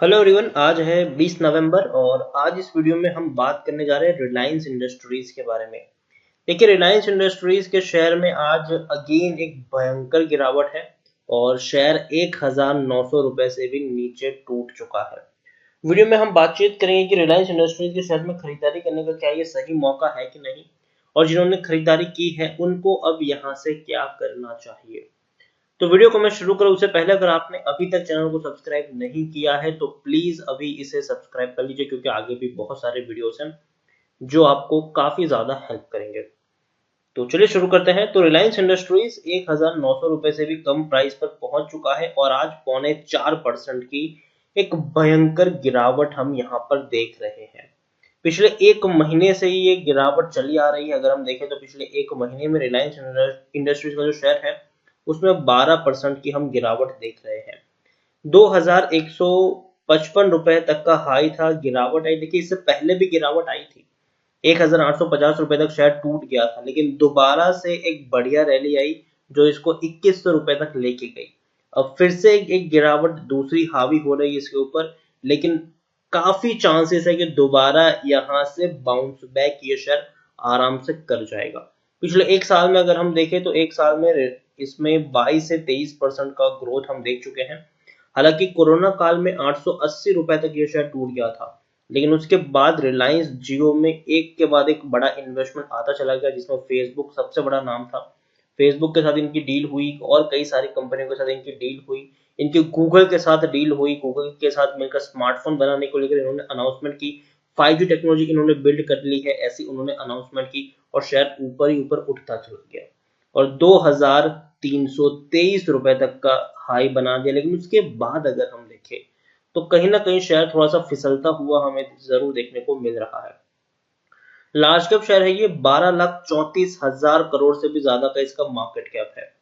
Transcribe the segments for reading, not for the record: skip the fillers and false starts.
Hello everyone, आज है 20 नवंबर और आज इस वीडियो में हम बात करने जा रहे हैं रिलायंस इंडस्ट्रीज के बारे में। देखिए, रिलायंस इंडस्ट्रीज के शेयर में आज अगेन एक भयंकर गिरावट है और शेयर 1900 रुपए से भी नीचे टूट चुका है। वीडियो में हम बातचीत करेंगे कि रिलायंस इंडस्ट्रीज के शेयर में खरीदारी करने का क्या ये सही मौका है कि नहीं, और जिन्होंने खरीदारी की है उनको अब यहाँ से क्या करना चाहिए। तो वीडियो को मैं शुरू करूं उससे पहले अगर आपने अभी तक चैनल को सब्सक्राइब नहीं किया है तो प्लीज अभी इसे सब्सक्राइब कर लीजिए, क्योंकि आगे भी बहुत सारे वीडियोस हैं जो आपको काफी ज्यादा हेल्प करेंगे। तो चलिए शुरू करते हैं। तो रिलायंस इंडस्ट्रीज 1900 रुपए से भी कम प्राइस पर पहुंच चुका है और आज 4.25% की एक भयंकर गिरावट हम यहाँ पर देख रहे हैं। पिछले एक महीने से ही ये गिरावट चली आ रही है। अगर हम देखें तो पिछले एक महीने में रिलायंस इंडस्ट्रीज का जो शेयर है उसमें 12% की हम गिरावट देख रहे हैं। 2155 रुपए तक का हाई था, गिरावट आई। देखिए, इससे पहले भी गिरावट आई थी, 1850 रुपए तक शायद टूट गया था, लेकिन दोबारा से एक बढ़िया रैली आई जो इसको 2100 रुपए तक लेके गई। अब फिर से एक गिरावट दूसरी हावी हो रही है इसके ऊपर, लेकिन काफी चांसेस है कि दोबारा यहाँ से बाउंस बैक ये शेयर आराम से कर जाएगा। पिछले एक साल में अगर हम देखें तो एक साल में इसमें 22 से 23% का ग्रोथ हम देख चुके हैं। हालांकि कोरोना काल में 880 रुपए तक ये शेयर टूट गया था, लेकिन उसके बाद रिलायंस जियो में एक के बाद एक बड़ा इन्वेस्टमेंट आता चला गया, जिसमें फेसबुक सबसे बड़ा नाम था। फेसबुक के साथ इनकी डील हुई और कई सारी कंपनियों के साथ इनकी डील हुई। इनकी गूगल के साथ डील हुई, गूगल के साथ मिलकर स्मार्टफोन बनाने को लेकर इन्होंने अनाउंसमेंट की। 5G टेक्नोलॉजी इन्होंने बिल्ड कर ली है, ऐसी उन्होंने अनाउंसमेंट की और शेयर ऊपर ही ऊपर उठता चल गया और 2323 रुपए तक का हाई बना दिया। लेकिन उसके बाद अगर हम देखें तो कहीं ना कहीं शेयर थोड़ा सा फिसलता हुआ हमें जरूर देखने को मिल रहा है। लार्ज कैप शेयर है ये, 12,34,000 करोड़ से भी ज्यादा का इसका मार्केट कैप है।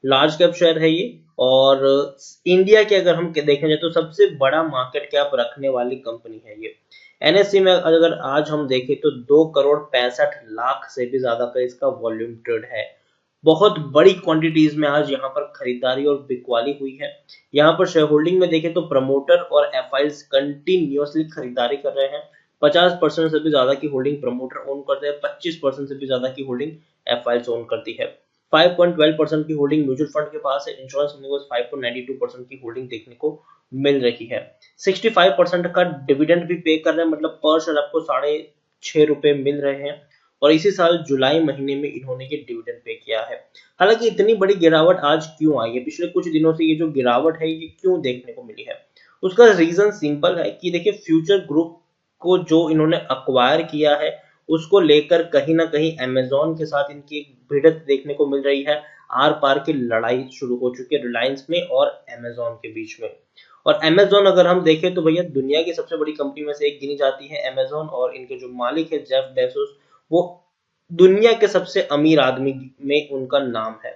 लार्ज कैप शेयर है ये और इंडिया के अगर हम देखें जाए तो सबसे बड़ा मार्केट कैप रखने वाली कंपनी है ये। एनएससी में अगर आज हम देखें तो 2,65,00,000 से भी ज्यादा का इसका वॉल्यूम ट्रेड है। बहुत बड़ी क्वांटिटीज में आज यहाँ पर खरीदारी और बिकवाली हुई है। यहाँ पर शेयर होल्डिंग में देखें तो प्रमोटर और एफआईज कंटिन्यूअसली खरीदारी कर रहे हैं। 50% से भी ज्यादा की होल्डिंग प्रमोटर ओन करते हैं, 25% से भी ज्यादा की होल्डिंग एफआईज ओन करती है। 5.12% की होल्डिंग म्यूचुअल फंड के पास है। इंश्योरेंस कंपनी को 5.92% की होल्डिंग देखने को मिल रही है। 65% का डिविडेंड भी पे कर रहे हैं, मतलब पर शेयर आपको 6.5 रुपए मिल रहे हैं और इसी साल जुलाई महीने में इन्होंने ये डिविडेंड पे किया है। हालांकि इतनी बड़ी गिरावट आज क्यों आई है, पिछले कुछ दिनों से ये जो गिरावट है ये क्यों देखने को मिली है, उसका रीजन सिंपल है कि देखिए, फ्यूचर ग्रुप को जो इन्होंने अक्वायर किया है उसको लेकर कहीं ना कहीं अमेजोन के साथ इनकी एक भिड़ंत देखने को मिल रही है। आर पार की लड़ाई शुरू हो चुकी है रिलायंस में और अमेजोन के बीच में। और अमेजोन अगर हम देखें तो भैया, दुनिया की सबसे बड़ी कंपनी में से एक गिनी जाती है अमेजोन, और इनके जो मालिक है जेफ बेजोस, वो दुनिया के सबसे अमीर आदमी में उनका नाम है।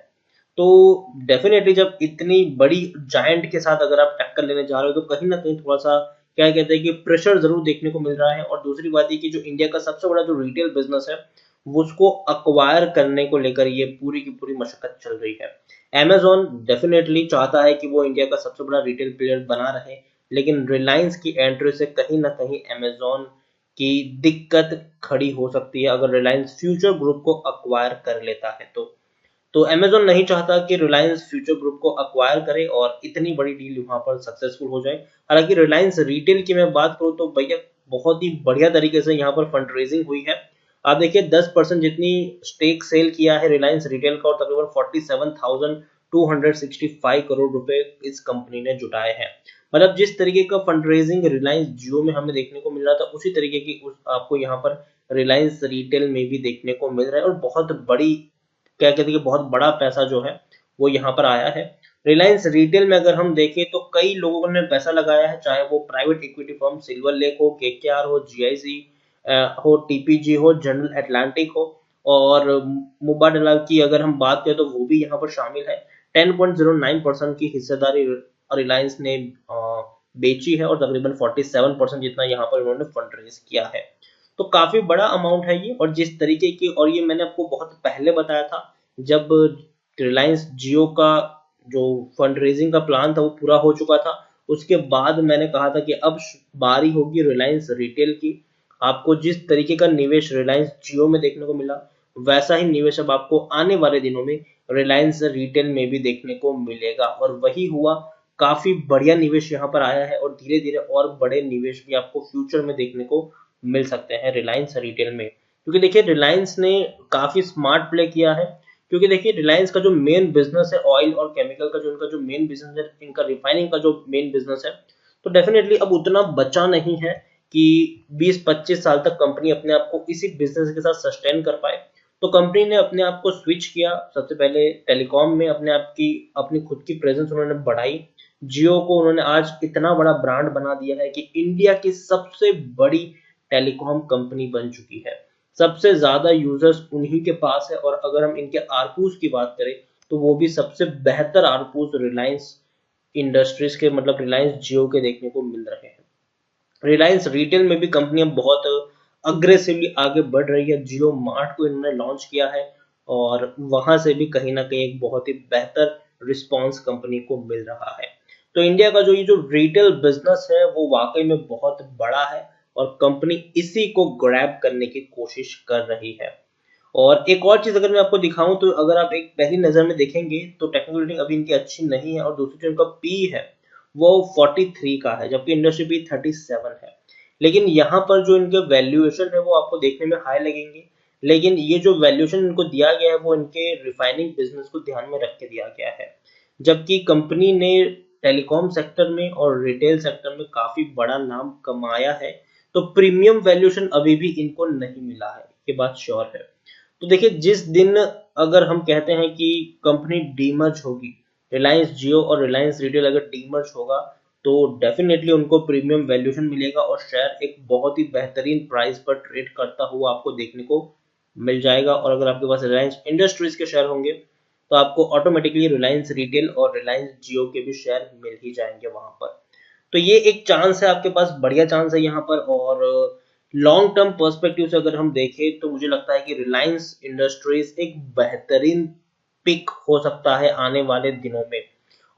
तो डेफिनेटली जब इतनी बड़ी जायंट के साथ अगर आप टक्कर लेने जा रहे हो तो कहीं ना कहीं थोड़ा सा क्या कहते हैं कि प्रेशर जरूर देखने को मिल रहा है। और दूसरी बात ये कि जो इंडिया का सबसे बड़ा जो रिटेल बिजनेस है वो उसको अक्वायर करने को लेकर ये पूरी की पूरी मशक्कत चल रही है। अमेजोन डेफिनेटली चाहता है कि वो इंडिया का सबसे बड़ा रिटेल प्लेयर बना रहे, लेकिन रिलायंस की एंट्री से कहीं ना कहीं अमेजोन की दिक्कत खड़ी हो सकती है अगर रिलायंस फ्यूचर ग्रुप को अक्वायर कर लेता है तो अमेजोन नहीं चाहता कि रिलायंस फ्यूचर ग्रुप को अक्वायर करे और इतनी बड़ी डील वहां पर सक्सेसफुल हो जाए। हालांकि रिलायंस रिटेल की मैं बात करूं तो भैया, बहुत ही बढ़िया तरीके से यहाँ पर फंड रेजिंग हुई है। आप देखिए, 10% जितनी स्टेक सेल किया है रिलायंस रिटेल का और तकरीबन 47,265 करोड़ रुपए इस कंपनी ने जुटाए हैं। मतलब जिस तरीके का फंड रेजिंग रिलायंस जियो में हमें देखने को मिल रहा था, उसी तरीके की आपको यहाँ पर रिलायंस रिटेल में भी देखने को मिल रहा है। और बहुत बड़ी क्या कहते हैं कि बहुत बड़ा पैसा जो है वो यहाँ पर आया है। रिलायंस रिटेल में अगर हम देखें तो कई लोगों ने पैसा लगाया है, चाहे वो private equity firm silver lake हो, केकेआर हो, जीआईसी हो, टीपीजी हो, जनरल एटलांटिक हो, और मुबादला की अगर हम बात करें तो वो भी यहाँ पर शामिल है। 10.09% की हिस्सेदारी रिलायंस ने बेची है और तकरीबन 47% जितना यहाँ पर उन्होंने फंड रेज किया है। तो काफी बड़ा अमाउंट है ये। और जिस तरीके की, और ये मैंने आपको बहुत पहले बताया था जब रिलायंस जियो का जो फंड रेजिंग का प्लान था वो पूरा हो चुका था, उसके बाद मैंने कहा था कि अब बारी होगी रिलायंस रिटेल की। आपको जिस तरीके का निवेश रिलायंस जियो में देखने को मिला, वैसा ही निवेश अब आपको आने वाले दिनों में रिलायंस रिटेल में भी देखने को मिलेगा, और वही हुआ। काफी बढ़िया निवेश यहाँ पर आया है, और धीरे धीरे और बड़े निवेश भी आपको फ्यूचर में देखने को मिल सकते हैं रिलायंस रिटेल में। क्योंकि देखिए रिलायंस ने काफी स्मार्ट प्ले किया है। क्योंकि देखिए रिलायंस का जो मेन बिजनेस है ऑयल और केमिकल का, जो इनका जो मेन बिजनेस है, इनका रिफाइनिंग का जो मेन बिजनेस है, तो डेफिनेटली अब उतना बचा नहीं है कि 20-25 साल तक कंपनी अपने आप को इसी बिजनेस के साथ सस्टेन कर पाए। तो कंपनी ने अपने आप को स्विच किया। सबसे पहले टेलीकॉम में अपने आप की अपनी खुद की प्रेजेंस उन्होंने बढ़ाई। जियो को उन्होंने आज इतना बड़ा ब्रांड बना दिया है कि इंडिया की सबसे बड़ी टेलीकॉम कंपनी बन चुकी है। सबसे ज्यादा यूजर्स उन्हीं के पास है, और अगर हम इनके आरपूस की बात करें तो वो भी सबसे बेहतर आरपूस रिलायंस इंडस्ट्रीज के, मतलब रिलायंस जियो के देखने को मिल रहे हैं। रिलायंस रिटेल में भी कंपनियां बहुत अग्रेसिवली आगे बढ़ रही है। जियो मार्ट को इन्होंने लॉन्च किया है, और वहां से भी कहीं ना कहीं एक बहुत ही बेहतर रिस्पांस कंपनी को मिल रहा है। तो इंडिया का जो रिटेल बिजनेस है वो वाकई में बहुत बड़ा है, और कंपनी इसी को ग्रैब करने की कोशिश कर रही है। और एक और चीज अगर मैं आपको दिखाऊं, तो अगर आप एक पहली नजर में देखेंगे तो टेक्निकल रेटिंग अभी इनकी अच्छी नहीं है, और दूसरी जो इनका पी है वो 43 का है, जबकि इंडस्ट्री पी 37 है। लेकिन यहाँ पर जो इनके वैल्यूएशन है वो आपको देखने में हाई लगेंगे, लेकिन ये जो वैल्यूएशन इनको दिया गया है वो इनके रिफाइनिंग बिजनेस को ध्यान में रख के दिया गया है। जबकि कंपनी ने टेलीकॉम सेक्टर में और रिटेल सेक्टर में काफी बड़ा नाम कमाया है, तो प्रीमियम वैल्यूएशन अभी भी इनको नहीं मिला है, ये बात श्योर है। तो देखिए जिस दिन अगर हम कहते हैं कि कंपनी डीमर्ज होगी, रिलायंस जियो और रिलायंस रिटेल अगर डीमर्ज होगा, तो डेफिनेटली उनको प्रीमियम वैल्यूएशन मिलेगा, और शेयर एक बहुत ही बेहतरीन प्राइस पर ट्रेड करता हुआ आपको देखने को मिल जाएगा। और अगर आपके पास रिलायंस इंडस्ट्रीज के शेयर होंगे तो आपको ऑटोमेटिकली रिलायंस रिटेल और रिलायंस जियो के भी शेयर मिल ही जाएंगे वहां पर। तो ये एक चांस है आपके पास, बढ़िया चांस है यहाँ पर। और लॉन्ग टर्म पर्सपेक्टिव से अगर हम देखें तो मुझे लगता है कि रिलायंस इंडस्ट्रीज एक बेहतरीन पिक हो सकता है आने वाले दिनों में।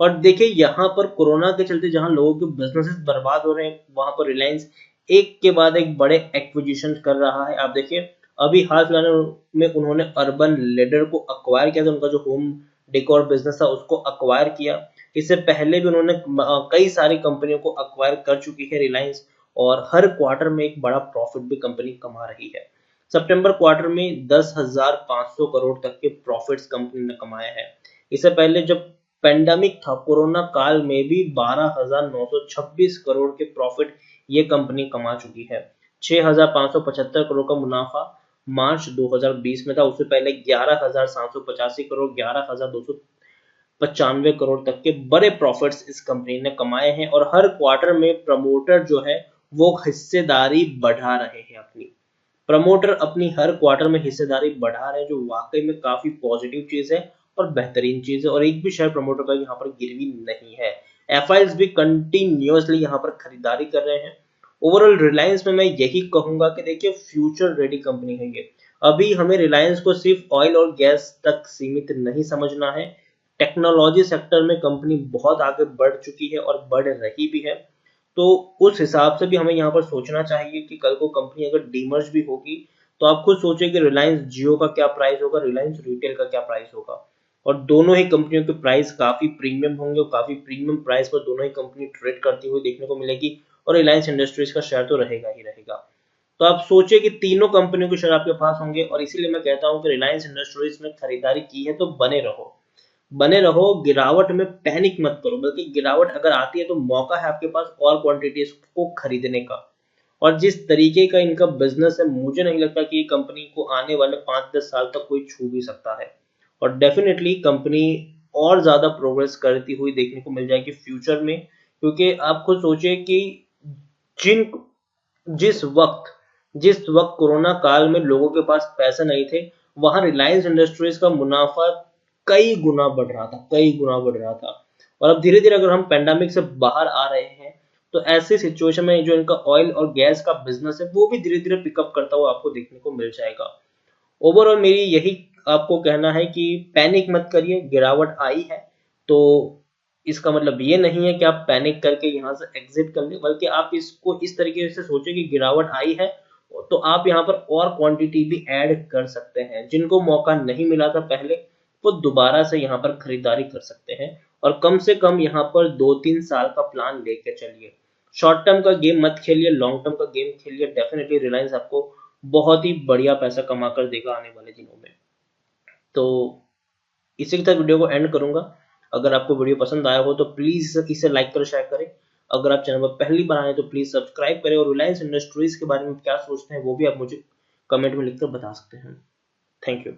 और देखिए यहाँ पर कोरोना के चलते जहां लोगों के बिजनेसेस बर्बाद हो रहे हैं, वहां पर रिलायंस एक के बाद एक बड़े एक्विजिशन कर रहा है। आप देखिए अभी हाल फिलहाल में उन्होंने अर्बन लैडर को अक्वायर किया था, उनका जो होम डेकोर बिजनेस था उसको अक्वायर किया। इससे पहले भी उन्होंने कई सारी कंपनियों को अक्वायर कर चुकी है रिलायंस, और हर क्वार्टर में एक बड़ा प्रॉफिट भी कंपनी कमा रही है। सितंबर क्वार्टर में 10,500 करोड़ तक के प्रॉफिट्स कंपनी ने कमाए हैं। इससे पहले जब पेंडेमिक था, कोरोना काल में भी 12,926 करोड़ के प्रॉफिट ये कंपनी कमा चुकी है। 6,575 करोड़ का मुनाफा मार्च 2020 में था। उससे पहले 11,785 करोड़, 11,295 करोड़ तक के बड़े प्रॉफिट्स इस कंपनी ने कमाए हैं, और हर क्वार्टर में प्रमोटर जो है वो हिस्सेदारी बढ़ा रहे हैं अपनी। प्रमोटर अपनी हर क्वार्टर में हिस्सेदारी बढ़ा रहे हैं, जो वाकई में काफी पॉजिटिव चीज है और बेहतरीन चीज है। और एक भी शेयर प्रमोटर का यहाँ पर गिरवी नहीं है। एफआईएस भी कंटिन्यूअसली यहाँ पर खरीदारी कर रहे हैं। ओवरऑल रिलायंस में मैं यही कहूंगा कि देखिए फ्यूचर रेडी कंपनी है ये। अभी हमें रिलायंस को सिर्फ ऑयल और गैस तक सीमित नहीं समझना है। टेक्नोलॉजी सेक्टर में कंपनी बहुत आगे बढ़ चुकी है और बढ़ रही भी है। तो उस हिसाब से भी हमें यहाँ पर सोचना चाहिए कि कल को कंपनी अगर डीमर्ज भी होगी, तो आप खुद सोचिए कि रिलायंस जियो का क्या प्राइस होगा, रिलायंस रिटेल का क्या प्राइस होगा। और दोनों ही कंपनियों के प्राइस काफी प्रीमियम होंगे, और काफी प्रीमियम प्राइस पर दोनों ही कंपनी ट्रेड करती हुई देखने को मिलेगी, और रिलायंस इंडस्ट्रीज का शेयर तो रहेगा ही रहेगा। तो आप सोचिए कि तीनों कंपनियों के शेयर आपके पास होंगे, और इसीलिए मैं कहता हूँ कि रिलायंस इंडस्ट्रीज में खरीदारी की है तो बने रहो, बने रहो। गिरावट में पैनिक मत करो, बल्कि गिरावट अगर आती है तो मौका है आपके पास और क्वांटिटीज को खरीदने का। और जिस तरीके का इनका बिजनेस है, मुझे नहीं लगता कि ये कंपनी को आने वाले 5-10 साल तक कोई छू भी सकता है। और डेफिनेटली कंपनी और ज्यादा प्रोग्रेस करती हुई देखने को मिल जाएगी फ्यूचर में। क्योंकि आप खुद सोचिए कि जिन जिस वक्त जिस वक्त कोरोना काल में लोगों के पास पैसे नहीं थे, वहां रिलायंस इंडस्ट्रीज का मुनाफा कई गुना बढ़ रहा था, कई गुना बढ़ रहा था। और अब धीरे धीरे अगर हम पेंडेमिक से बाहर आ रहे हैं, तो ऐसी सिचुएशन में जो इनका ऑयल और गैस का बिजनेस है वो भी धीरे धीरे पिकअप करता हुआ आपको देखने को मिल जाएगा। ओवरऑल मेरी यही आपको कहना है कि पैनिक मत करिए, गिरावट आई है तो इसका मतलब ये नहीं है कि आप पैनिक करके यहाँ से एग्जिट कर ले, बल्कि आप इसको इस तरीके से सोचें कि गिरावट आई है तो आप यहाँ पर और क्वांटिटी भी ऐड कर सकते हैं। जिनको मौका नहीं मिला था पहले, वो दोबारा से यहाँ पर खरीदारी कर सकते हैं, और कम से कम यहाँ पर 2-3 साल का प्लान लेके चलिए। शॉर्ट टर्म का गेम मत खेलिए, लॉन्ग टर्म का गेम खेलिए। डेफिनेटली रिलायंस आपको बहुत ही बढ़िया पैसा कमा कर देगा आने वाले दिनों में। तो इसी के साथ वीडियो को एंड करूंगा। अगर आपको वीडियो पसंद आया हो तो प्लीज इसे लाइक करें, शेयर करें। अगर आप चैनल पर पहली बार आए तो प्लीज सब्सक्राइब करें, और रिलायंस इंडस्ट्रीज के बारे में क्या सोचते हैं वो भी आप मुझे कमेंट में लिखकर बता सकते हैं। Thank you.